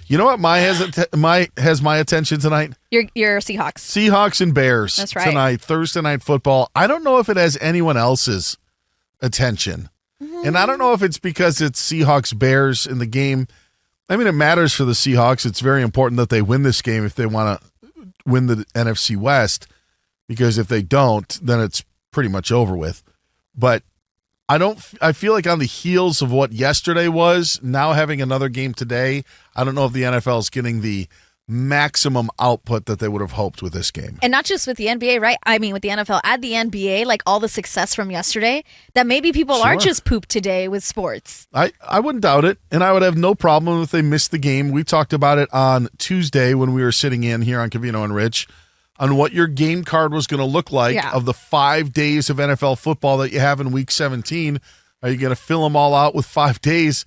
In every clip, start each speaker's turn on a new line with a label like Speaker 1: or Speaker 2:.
Speaker 1: You know what has my attention tonight?
Speaker 2: Your Seahawks.
Speaker 1: Seahawks and Bears.
Speaker 2: That's right.
Speaker 1: Tonight, Thursday Night Football. I don't know if it has anyone else's attention. And I don't know if it's because it's Seahawks-Bears in the game. I mean, it matters for the Seahawks. It's very important that they win this game if they want to win the NFC West, because if they don't, then it's pretty much over with. But I feel like on the heels of what yesterday was, now having another game today, I don't know if the NFL is getting the maximum output that they would have hoped with this game.
Speaker 2: And not just with the NBA, right? I mean, with the NFL, at the NBA, like all the success from yesterday, that maybe people are just pooped today with sports.
Speaker 1: I wouldn't doubt it, and I would have no problem if they missed the game. We talked about it on Tuesday when we were sitting in here on Covino and Rich on what your game card was going to look like of the 5 days of NFL football that you have in Week 17. Are you going to fill them all out with 5 days?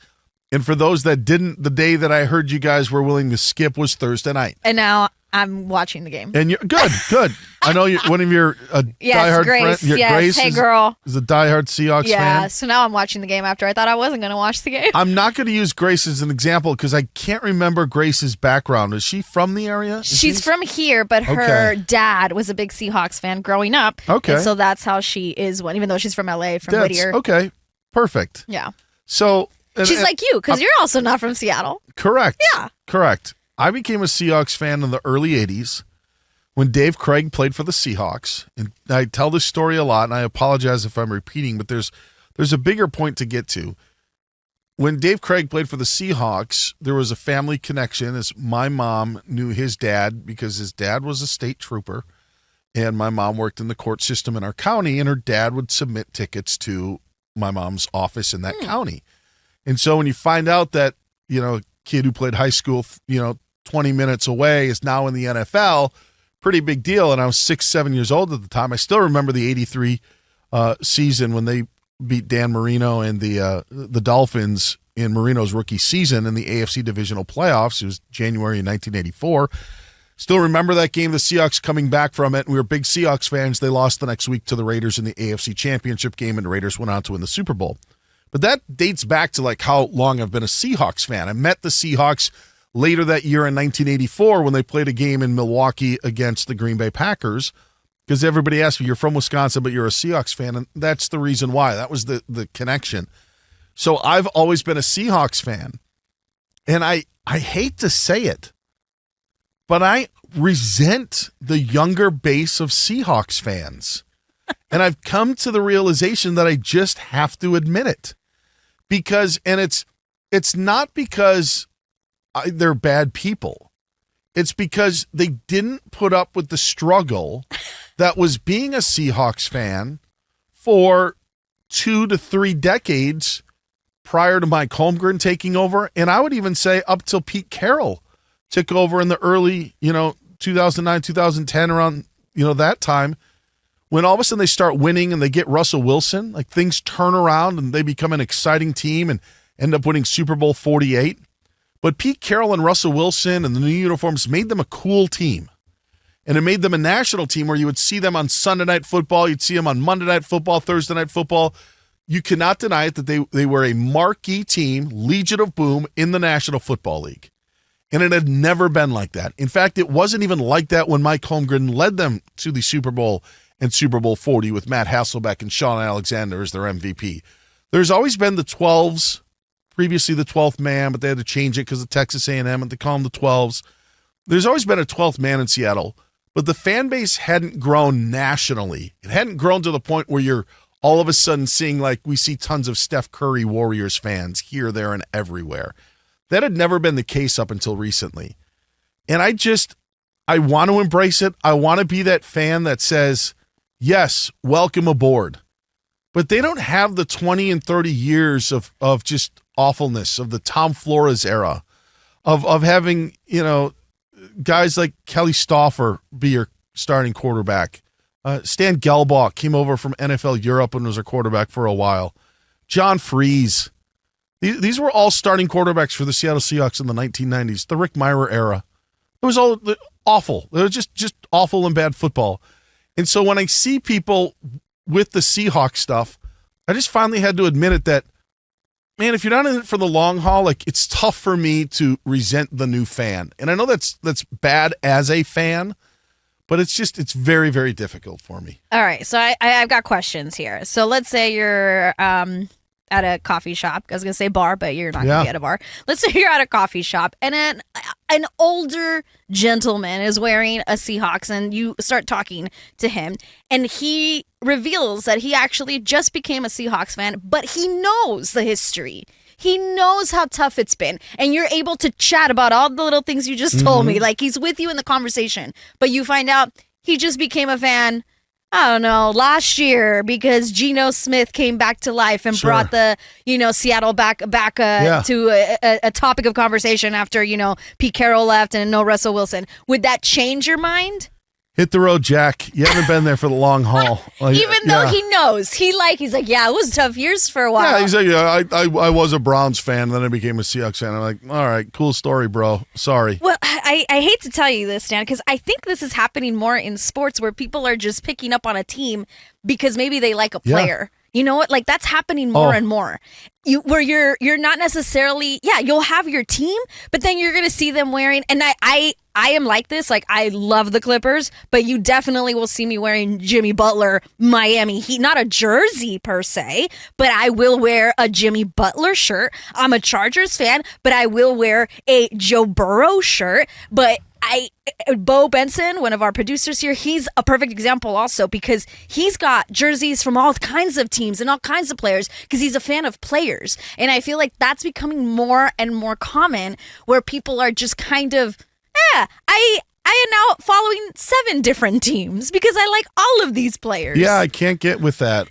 Speaker 1: And for those that didn't, the day that I heard you guys were willing to skip was Thursday night.
Speaker 2: And now I'm watching the game.
Speaker 1: And you're good. I know one of your diehard friends. Grace
Speaker 2: hey, girl.
Speaker 1: Is a diehard Seahawks fan.
Speaker 2: Yeah, so now I'm watching the game after I thought I wasn't going to watch the game.
Speaker 1: I'm not going to use Grace as an example because I can't remember Grace's background. Is she from the area?
Speaker 2: She's from here, but her dad was a big Seahawks fan growing up.
Speaker 1: Okay.
Speaker 2: And so that's how she is one, even though she's from LA, from Whittier.
Speaker 1: Okay, perfect.
Speaker 2: Yeah.
Speaker 1: So
Speaker 2: she's like you, because you're also not from Seattle.
Speaker 1: Correct.
Speaker 2: Yeah.
Speaker 1: Correct. I became a Seahawks fan in the early 80s when Dave Craig played for the Seahawks. And I tell this story a lot, and I apologize if I'm repeating, but there's a bigger point to get to. When Dave Craig played for the Seahawks, there was a family connection, as my mom knew his dad because his dad was a state trooper, and my mom worked in the court system in our county, and her dad would submit tickets to my mom's office in that county. And so when you find out that, a kid who played high school, 20 minutes away is now in the NFL, pretty big deal. And I was 6-7 years old at the time. I still remember the 83 season when they beat Dan Marino and the Dolphins in Marino's rookie season in the AFC divisional playoffs. It was January of 1984. Still remember that game, the Seahawks coming back from it. We were big Seahawks fans. They lost the next week to the Raiders in the AFC championship game, and the Raiders went on to win the Super Bowl. But that dates back to like how long I've been a Seahawks fan. I met the Seahawks later that year in 1984 when they played a game in Milwaukee against the Green Bay Packers, because everybody asked me, you're from Wisconsin, but you're a Seahawks fan, and that's the reason why. That was the connection. So I've always been a Seahawks fan, and I hate to say it, but I resent the younger base of Seahawks fans. And I've come to the realization that I just have to admit it. And it's not because they're bad people. It's because they didn't put up with the struggle that was being a Seahawks fan for 2 to 3 decades prior to Mike Holmgren taking over. And I would even say up till Pete Carroll took over in the early, 2009, 2010, around, that time, when all of a sudden they start winning and they get Russell Wilson, like things turn around and they become an exciting team and end up winning Super Bowl 48. But Pete Carroll and Russell Wilson and the new uniforms made them a cool team. And it made them a national team where you would see them on Sunday Night Football. You'd see them on Monday Night Football, Thursday Night Football. You cannot deny it that they were a marquee team, Legion of Boom, in the National Football League. And it had never been like that. In fact, it wasn't even like that when Mike Holmgren led them to the Super Bowl and Super Bowl 40 with Matt Hasselbeck and Sean Alexander as their MVP. There's always been the 12s, previously the 12th man, but they had to change it because of Texas A&M, and they call them the 12s. There's always been a 12th man in Seattle, but the fan base hadn't grown nationally. It hadn't grown to the point where you're all of a sudden seeing, like, we see tons of Steph Curry Warriors fans here, there, and everywhere. That had never been the case up until recently. And I want to embrace it. I want to be that fan that says, yes, welcome aboard. But they don't have the 20 and 30 years of just awfulness, of the Tom Flores era, of having, guys like Kelly Stauffer be your starting quarterback. Stan Gelbach came over from NFL Europe and was a quarterback for a while. John Freese. These were all starting quarterbacks for the Seattle Seahawks in the 1990s, the Rick Mirer era. It was all awful. It was just awful and bad football. And so when I see people with the Seahawks stuff, I just finally had to admit it that man, if you're not in it for the long haul, like it's tough for me to resent the new fan. And I know that's bad as a fan, but it's very, very difficult for me.
Speaker 2: All right, so I've got questions here. So let's say you're at a coffee shop. I was gonna say bar, but you're not gonna be at a bar. Let's say you're at a coffee shop, and an older gentleman is wearing a Seahawks, and you start talking to him, and he reveals that he actually just became a Seahawks fan, but he knows the history. He knows how tough it's been, and you're able to chat about all the little things you just told me. Like, he's with you in the conversation, but you find out he just became a fan, I don't know, last year because Geno Smith came back to life and brought the, Seattle back to a topic of conversation after, Pete Carroll left and no Russell Wilson. Would that change your mind?
Speaker 1: Hit the road, Jack. You haven't been there for the long haul. Like,
Speaker 2: even though he knows, he's like, yeah, it was tough years for a while.
Speaker 1: Yeah, he's like, I was a Browns fan, and then I became a Seahawks fan. I'm like, all right, cool story, bro. Sorry.
Speaker 2: Well, I hate to tell you this, Dan, because I think this is happening more in sports where people are just picking up on a team because maybe they like a player. You know what? Like, that's happening more and more. Where you're not necessarily, you'll have your team, but then you're gonna see them wearing. And I am like this. Like, I love the Clippers, but you definitely will see me wearing Jimmy Butler Miami Heat. Not a jersey per se, but I will wear a Jimmy Butler shirt. I'm a Chargers fan, but I will wear a Joe Burrow shirt. But Bo Benson, one of our producers here, he's a perfect example also because he's got jerseys from all kinds of teams and all kinds of players because he's a fan of players. And I feel like that's becoming more and more common where people are just kind of, I am now following 7 different teams because I like all of these players.
Speaker 1: Yeah, I can't get with that.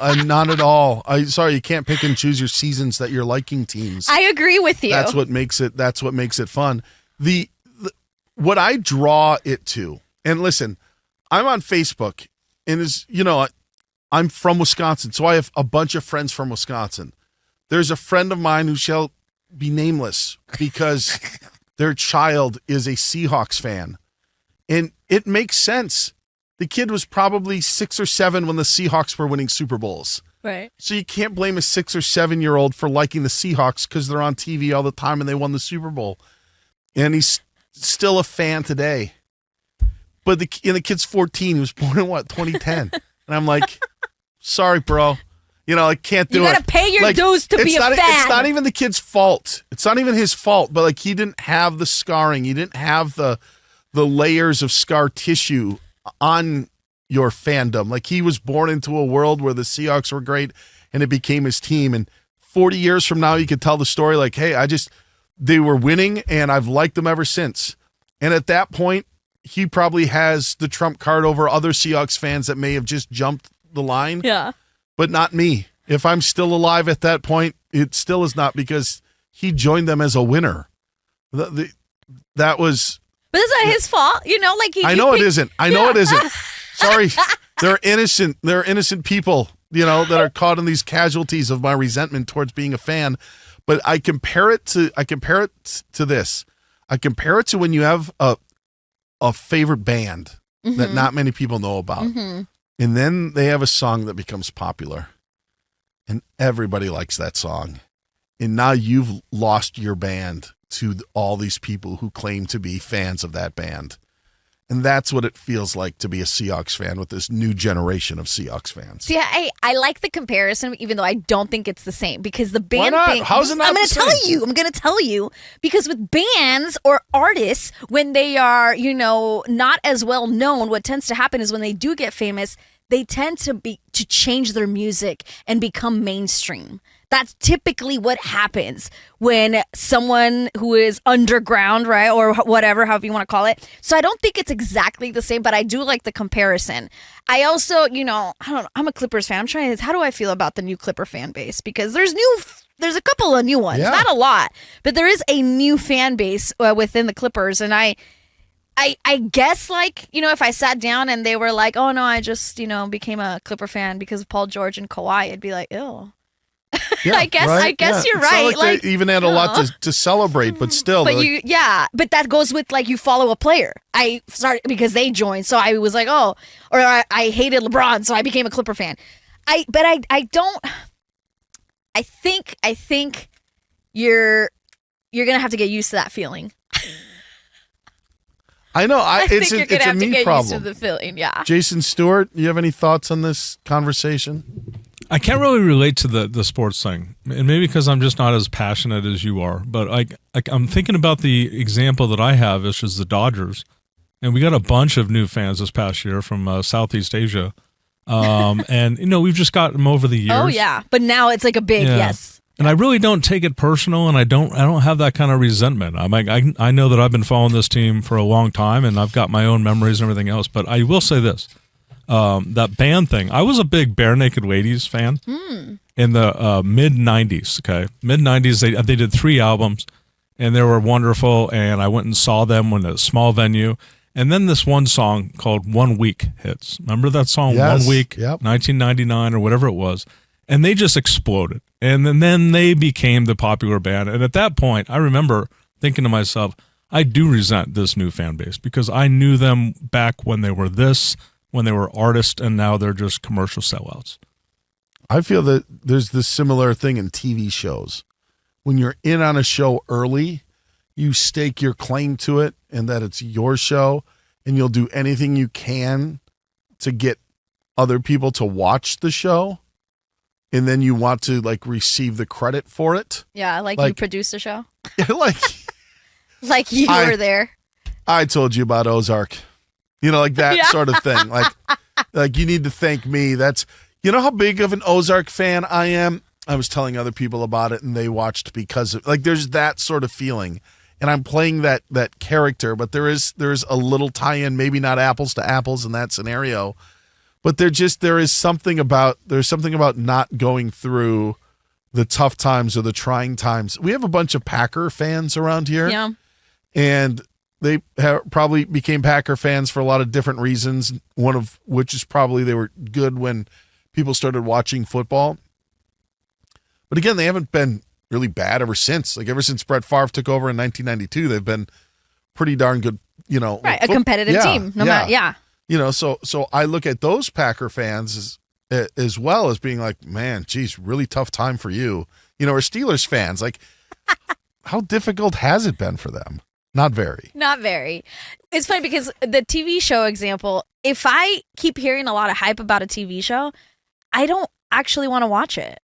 Speaker 1: I'm not at all. Sorry, you can't pick and choose your seasons that you're liking teams.
Speaker 2: I agree with you.
Speaker 1: That's what makes it fun. What I draw it to, and listen, I'm on Facebook, and I'm from Wisconsin, so I have a bunch of friends from Wisconsin. There's a friend of mine who shall be nameless because their child is a Seahawks fan, and it makes sense. The kid was probably 6 or 7 when the Seahawks were winning Super Bowls.
Speaker 2: Right.
Speaker 1: So you can't blame a 6 or 7-year-old for liking the Seahawks because they're on TV all the time and they won the Super Bowl. And he's still a fan today. But the kid's 14. He was born in 2010. And I'm like, sorry, bro. I can't do it.
Speaker 2: You got to pay your dues to be a fan.
Speaker 1: It's not even the kid's fault. It's not even his fault. But like, he didn't have the scarring. He didn't have the layers of scar tissue on your fandom. Like, he was born into a world where the Seahawks were great and it became his team. And 40 years from now, you could tell the story like, hey, they were winning, and I've liked them ever since. And at that point, he probably has the trump card over other Seahawks fans that may have just jumped the line.
Speaker 2: Yeah. But
Speaker 1: not me. If I'm still alive at that point, it still is not because he joined them as a winner. That was...
Speaker 2: But it's not his fault.
Speaker 1: I know it isn't. It isn't. Sorry. They're innocent. They're innocent people, that are caught in these casualties of my resentment towards being a fan. But I compare it to this. I compare it to when you have a favorite band that not many people know about. Mm-hmm. And then they have a song that becomes popular. And everybody likes that song. And now you've lost your band to all these people who claim to be fans of that band. And that's what it feels like to be a Seahawks fan with this new generation of Seahawks fans.
Speaker 2: See, I like the comparison, even though I don't think it's the same. Because the band thing...
Speaker 1: How's it not the same?
Speaker 2: I'm going to tell you. Because with bands or artists, when they are, not as well known, what tends to happen is when they do get famous, they tend to change their music and become mainstream. That's typically what happens when someone who is underground, right, or whatever, however you want to call it. So I don't think it's exactly the same, but I do like the comparison. I also, I don't know, I'm a Clippers fan. I'm trying to, how do I feel about the new Clipper fan base? Because there's a couple of new ones, not a lot, but there is a new fan base within the Clippers, and I guess, if I sat down and they were like, oh, no, I just, became a Clipper fan because of Paul George and Kawhi, I'd be like, ew.
Speaker 1: Yeah,
Speaker 2: I guess you're right.
Speaker 1: Like they even had a lot to celebrate, but still.
Speaker 2: But but that goes with you follow a player. I started because they joined, so I was like, oh, or I hated LeBron, so I became a Clipper fan. I I think you're gonna have to get used to that feeling.
Speaker 1: I know.
Speaker 2: I think
Speaker 1: It's
Speaker 2: you're gonna
Speaker 1: a
Speaker 2: have to
Speaker 1: me
Speaker 2: get
Speaker 1: problem.
Speaker 2: used to the feeling. Yeah.
Speaker 1: Jason Stewart, you have any thoughts on this conversation?
Speaker 3: I can't really relate to the sports thing, and maybe because I'm just not as passionate as you are. But I'm thinking about the example that I have, which is the Dodgers, and we got a bunch of new fans this past year from Southeast Asia, and we've just got them over the years.
Speaker 2: Oh yeah, but now it's like a big yes.
Speaker 3: And I really don't take it personal, and I don't have that kind of resentment. I'm like, I know that I've been following this team for a long time, and I've got my own memories and everything else. But I will say this. That band thing. I was a big Bare Naked Ladies fan in the mid-'90s. Okay, mid-'90s. They did 3 albums, and they were wonderful. And I went and saw them in a small venue. And then this one song called "1 Week" hits. Remember that song,
Speaker 1: Yes.
Speaker 3: 1 Week,
Speaker 1: Yep.
Speaker 3: 1999 or whatever it was. And they just exploded. And then they became the popular band. And at that point, I remember thinking to myself, I do resent this new fan base because I knew them back when they were when they were artists, and now they're just commercial sellouts.
Speaker 1: I feel that there's this similar thing in TV shows. When you're in on a show early, you stake your claim to it and that it's your show, and you'll do anything you can to get other people to watch the show. And then you want to receive the credit for it.
Speaker 2: Yeah, like you produced the show. Like you were there.
Speaker 1: I told you about Ozark. That sort of thing. Like you need to thank me. That's how big of an Ozark fan I am. I was telling other people about it, and they watched because of there's that sort of feeling. And I'm playing that character, but there's a little tie-in, maybe not apples to apples in that scenario. But there's something about not going through the tough times or the trying times. We have a bunch of Packer fans around here.
Speaker 2: Yeah.
Speaker 1: And they probably became Packer fans for a lot of different reasons, one of which is probably they were good when people started watching football. But again, they haven't been really bad ever since. Ever since Brett Favre took over in 1992, they've been pretty darn good,
Speaker 2: Right, a competitive team.
Speaker 1: So I look at those Packer fans as well as being like, man, geez, really tough time for you. Or Steelers fans, how difficult has it been for them? Not very.
Speaker 2: Not very. It's funny because the TV show example, if I keep hearing a lot of hype about a TV show, I don't actually want to watch it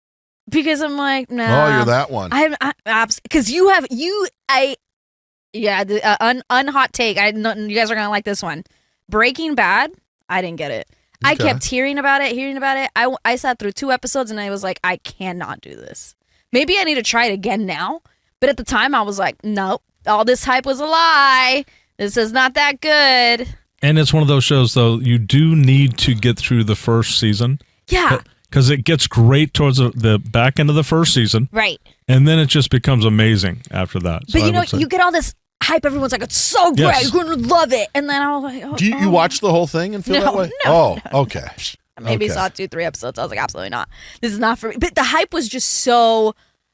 Speaker 2: because I'm like, no.
Speaker 1: Oh, you're that one.
Speaker 2: Because unhot take. I know you guys are going to like this one. Breaking Bad, I didn't get it. I kept hearing about it. I sat through 2 episodes and I was like, I cannot do this. Maybe I need to try it again now. But at the time, I was like, nope. All this hype was a lie. This is not that good.
Speaker 3: And it's one of those shows, though, you do need to get through the first season.
Speaker 2: Yeah.
Speaker 3: Because it gets great towards the back end of the first season.
Speaker 2: Right.
Speaker 3: And then it just becomes amazing after that.
Speaker 2: But you get all this hype. Everyone's like, it's so great.
Speaker 3: Yes.
Speaker 2: You're going to love it. And then I was like, oh.
Speaker 1: Do you watch the whole thing and feel that way?
Speaker 2: No.
Speaker 1: Oh, okay.
Speaker 2: Maybe saw 2-3 episodes. I was like, absolutely not. This is not for me. But the hype was just so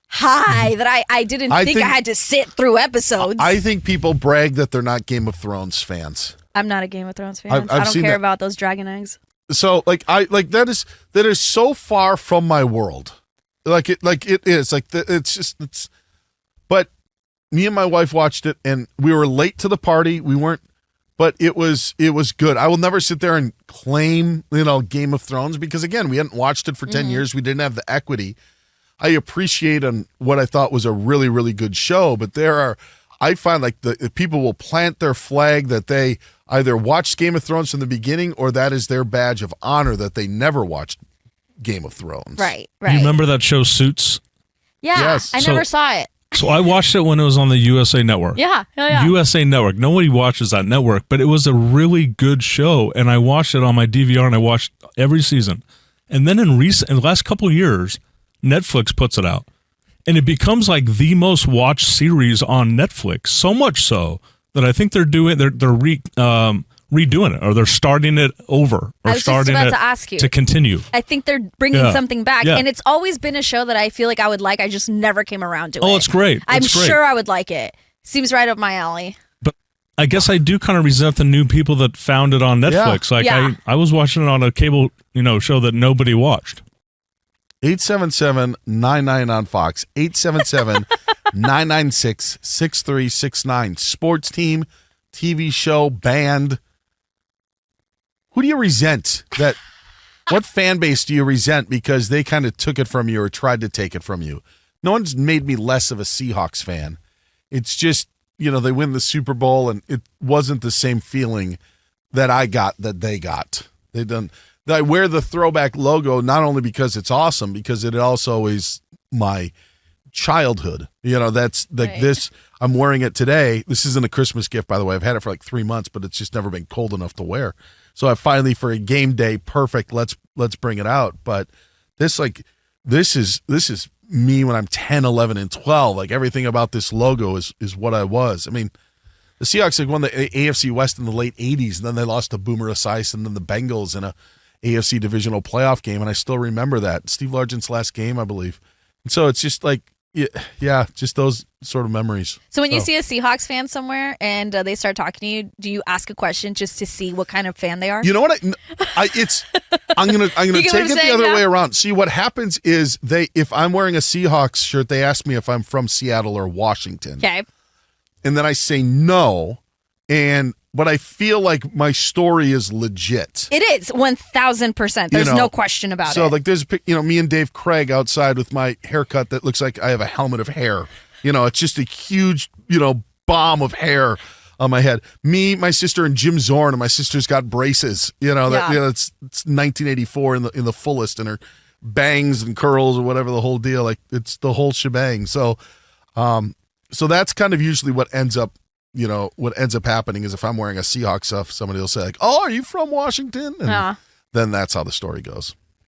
Speaker 2: high that I didn't think I had to sit through episodes.
Speaker 1: I think people brag that they're not Game of Thrones fans.
Speaker 2: I'm not a Game of Thrones fan.
Speaker 1: I've
Speaker 2: I don't
Speaker 1: seen
Speaker 2: care
Speaker 1: that.
Speaker 2: about those dragon eggs.
Speaker 1: So that is so far from my world. But me and my wife watched it and we were late to the party. We weren't, but it was good. I will never sit there and claim, Game of Thrones because again, we hadn't watched it for 10 years. We didn't have the equity. I appreciate on what I thought was a really, really good show, but I find the people will plant their flag that they either watched Game of Thrones from the beginning or that is their badge of honor that they never watched Game of Thrones.
Speaker 2: Right.
Speaker 3: You remember that show Suits?
Speaker 2: Yeah,
Speaker 1: Yes.
Speaker 2: I never saw it.
Speaker 3: So I watched it when it was on the USA Network.
Speaker 2: Yeah.
Speaker 3: USA Network. Nobody watches that network, but it was a really good show, and I watched it on my DVR, and I watched every season. And then in the last couple of years, Netflix puts it out, and it becomes like the most watched series on Netflix. So much so that I think they're redoing it, or they're starting it over, or
Speaker 2: I was just
Speaker 3: starting
Speaker 2: about
Speaker 3: it
Speaker 2: to ask you.
Speaker 3: to continue.
Speaker 2: I think they're bringing something back,
Speaker 3: Yeah.
Speaker 2: and it's always been a show that I feel like I would like. I just never came around to it.
Speaker 3: Oh, it's great.
Speaker 2: I'm
Speaker 3: It's great.
Speaker 2: sure I would like it. Seems right up my alley.
Speaker 3: But I guess I do kind of resent the new people that found it on Netflix.
Speaker 2: Yeah.
Speaker 3: I was watching it on a cable, show that nobody watched.
Speaker 1: 877-99 on Fox. 877-996-6369. Sports team, TV show, band. Who do you resent? What fan base do you resent because they kind of took it from you or tried to take it from you? No one's made me less of a Seahawks fan. It's just, they win the Super Bowl and it wasn't the same feeling that I got that they got. I wear the throwback logo not only because it's awesome, because it also is my childhood. That's like
Speaker 2: Right.
Speaker 1: this. I'm wearing it today. This isn't a Christmas gift, by the way. I've had it for like 3 months, but it's just never been cold enough to wear. So I finally, for a game day, perfect. Let's bring it out. But this is me when I'm 10, 11, and 12. Like everything about this logo is what I was. I mean, the Seahawks won the AFC West in the late 80s, and then they lost to Boomer Esiason and then the Bengals in a AFC divisional playoff game, and I still remember that. Steve Largent's last game, I believe. And so it's just like, yeah, just those sort of memories.
Speaker 2: So when you see a Seahawks fan somewhere and they start talking to you, do you ask a question just to see what kind of fan they are?
Speaker 1: You know what? I'm gonna take
Speaker 2: what I'm
Speaker 1: it the
Speaker 2: saying
Speaker 1: other
Speaker 2: now?
Speaker 1: way around. See, what happens is if I'm wearing a Seahawks shirt, they ask me if I'm from Seattle or Washington,
Speaker 2: Okay.
Speaker 1: and then I say no, but I feel like my story is legit.
Speaker 2: It is 1,000%. There's no question about it.
Speaker 1: So like there's me and Dave Craig outside with my haircut that looks like I have a helmet of hair. It's just a huge, bomb of hair on my head. Me, my sister, and Jim Zorn, and my sister's got braces. It's 1984 in the fullest, and her bangs and curls or whatever the whole deal. Like it's the whole shebang. So that's kind of usually what ends up happening is if I'm wearing a Seahawks stuff, somebody will say like, "Oh, are you from Washington?" And then that's how the story goes.